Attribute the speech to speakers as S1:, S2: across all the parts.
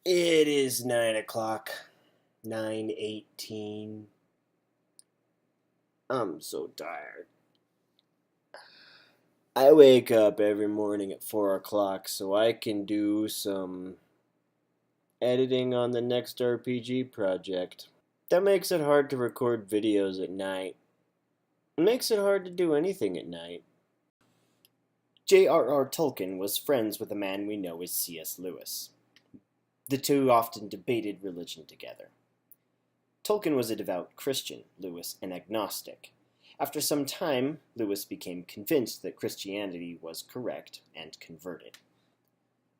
S1: It is 9 o'clock. 9:18. I'm so tired. I wake up every morning at 4 o'clock so I can do some editing on the next RPG project. That makes it hard to record videos at night. It makes it hard to do anything at night. J.R.R. Tolkien was friends with a man we know as C.S. Lewis. The two often debated religion together. Tolkien was a devout Christian, Lewis an agnostic. After some time, Lewis became convinced that Christianity was correct and converted.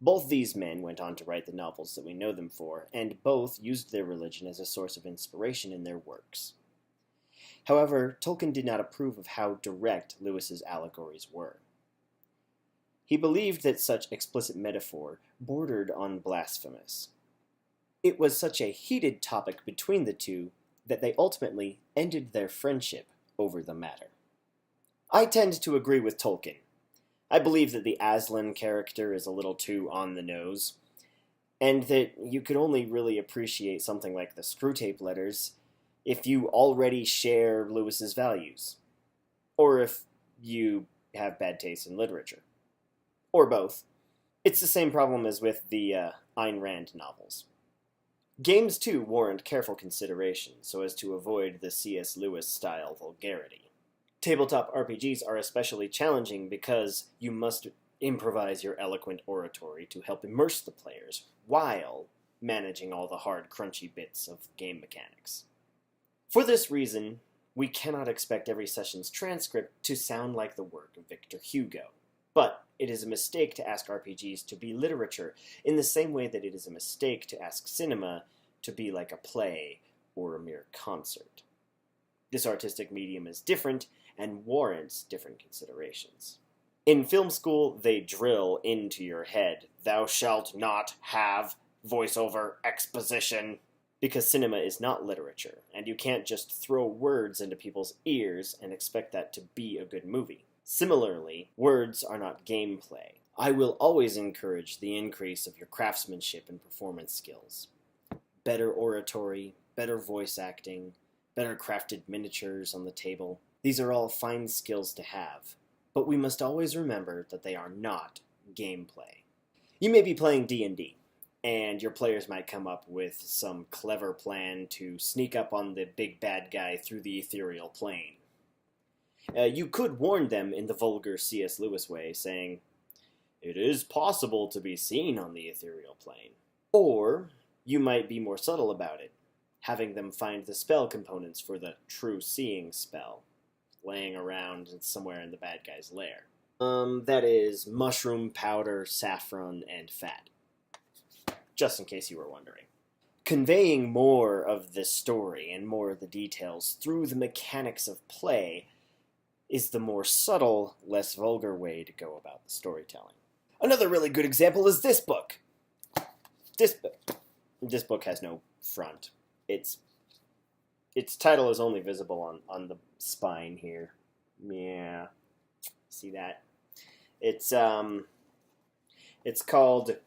S1: Both these men went on to write the novels that we know them for, and both used their religion as a source of inspiration in their works. However, Tolkien did not approve of how direct Lewis's allegories were. He believed that such explicit metaphor bordered on blasphemous. It was such a heated topic between the two that they ultimately ended their friendship over the matter. I tend to agree with Tolkien. I believe that the Aslan character is a little too on the nose, and that you could only really appreciate something like the Screwtape Letters if you already share Lewis's values, or if you have bad taste in literature, or both. It's the same problem as with the Ayn Rand novels. Games, too, warrant careful consideration so as to avoid the C.S. Lewis-style vulgarity. Tabletop RPGs are especially challenging because you must improvise your eloquent oratory to help immerse the players while managing all the hard, crunchy bits of game mechanics. For this reason, we cannot expect every session's transcript to sound like the work of Victor Hugo. But it is a mistake to ask RPGs to be literature in the same way that it is a mistake to ask cinema to be like a play or a mere concert. This artistic medium is different and warrants different considerations. In film school, they drill into your head, "Thou shalt not have voiceover exposition," because cinema is not literature, and you can't just throw words into people's ears and expect that to be a good movie. Similarly, words are not gameplay. I will always encourage the increase of your craftsmanship and performance skills. Better oratory, better voice acting, better crafted miniatures on the table. These are all fine skills to have, but we must always remember that they are not gameplay. You may be playing D&D, and your players might come up with some clever plan to sneak up on the big bad guy through the ethereal plane. You could warn them in the vulgar C.S. Lewis way, saying, "It is possible to be seen on the ethereal plane." Or you might be more subtle about it, having them find the spell components for the true seeing spell, laying around somewhere in the bad guy's lair. That is mushroom powder, saffron, and fat. Just in case you were wondering. Conveying more of the story and more of the details through the mechanics of play is the more subtle, less vulgar way to go about the storytelling. Another really good example is this book. This book has no front. Its title is only visible on the spine here. Yeah, see that? It's called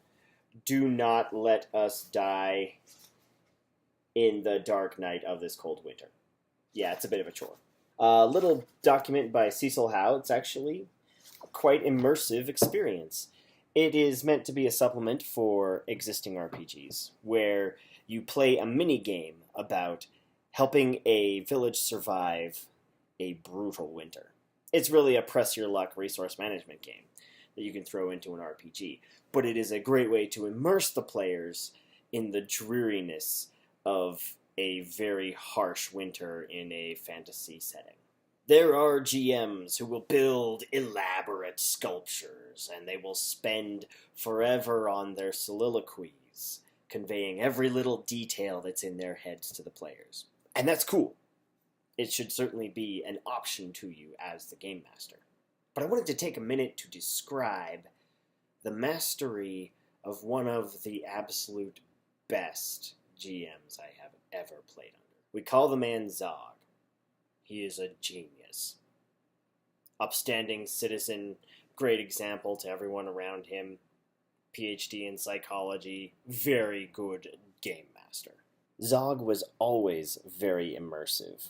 S1: "Do Not Let Us Die in the Dark Night of This Cold Winter." Yeah, it's a bit of a chore. A little document by Cecil Howe. It's actually a quite immersive experience. It is meant to be a supplement for existing RPGs, where you play a mini-game about helping a village survive a brutal winter. It's really a press-your-luck resource management game that you can throw into an RPG, but it is a great way to immerse the players in the dreariness of a very harsh winter in a fantasy setting. There are GMs who will build elaborate sculptures, and they will spend forever on their soliloquies, conveying every little detail that's in their heads to the players. And that's cool. It should certainly be an option to you as the game master. But I wanted to take a minute to describe the mastery of one of the absolute best GMs I have ever played under. We call the man Zog. He is a genius. Upstanding citizen, great example to everyone around him. PhD in psychology, very good game master. Zog was always very immersive,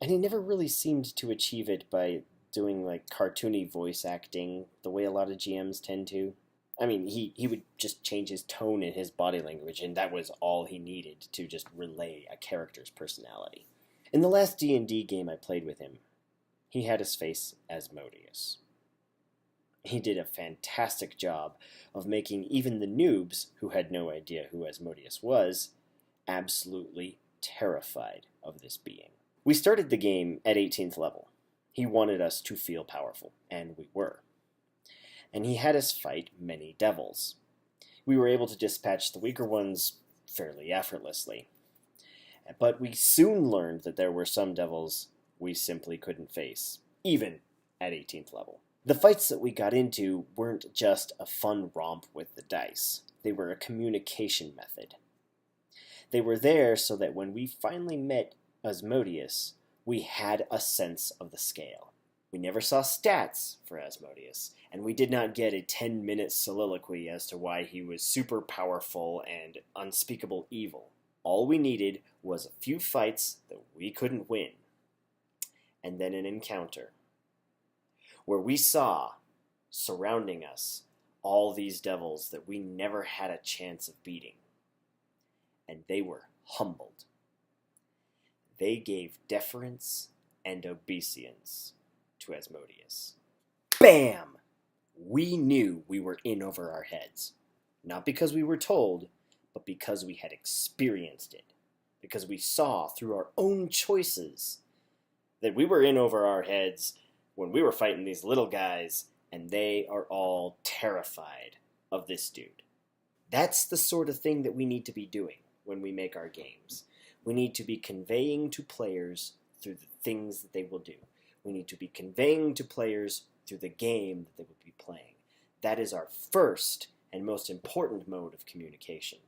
S1: and he never really seemed to achieve it by doing like cartoony voice acting the way a lot of GMs tend to. I mean, he would just change his tone and his body language, and that was all he needed to just relay a character's personality. In the last D&D game I played with him, he had his face Asmodeus. He did a fantastic job of making even the noobs, who had no idea who Asmodeus was, absolutely terrified of this being. We started the game at 18th level. He wanted us to feel powerful, and we were. And he had us fight many devils. We were able to dispatch the weaker ones fairly effortlessly. But we soon learned that there were some devils we simply couldn't face, even at 18th level. The fights that we got into weren't just a fun romp with the dice. They were a communication method. They were there so that when we finally met Asmodeus, we had a sense of the scale. We never saw stats for Asmodeus, and we did not get a 10-minute soliloquy as to why he was super powerful and unspeakable evil. All we needed was a few fights that we couldn't win, and then an encounter where we saw, surrounding us, all these devils that we never had a chance of beating. And they were humbled. They gave deference and obeisance to Asmodeus. Bam! We knew we were in over our heads. Not because we were told, but because we had experienced it. Because we saw through our own choices that we were in over our heads when we were fighting these little guys, and they are all terrified of this dude. That's the sort of thing that we need to be doing when we make our games. We need to be conveying to players through the things that they will do. We need to be conveying to players through the game that they will be playing. That is our first and most important mode of communication.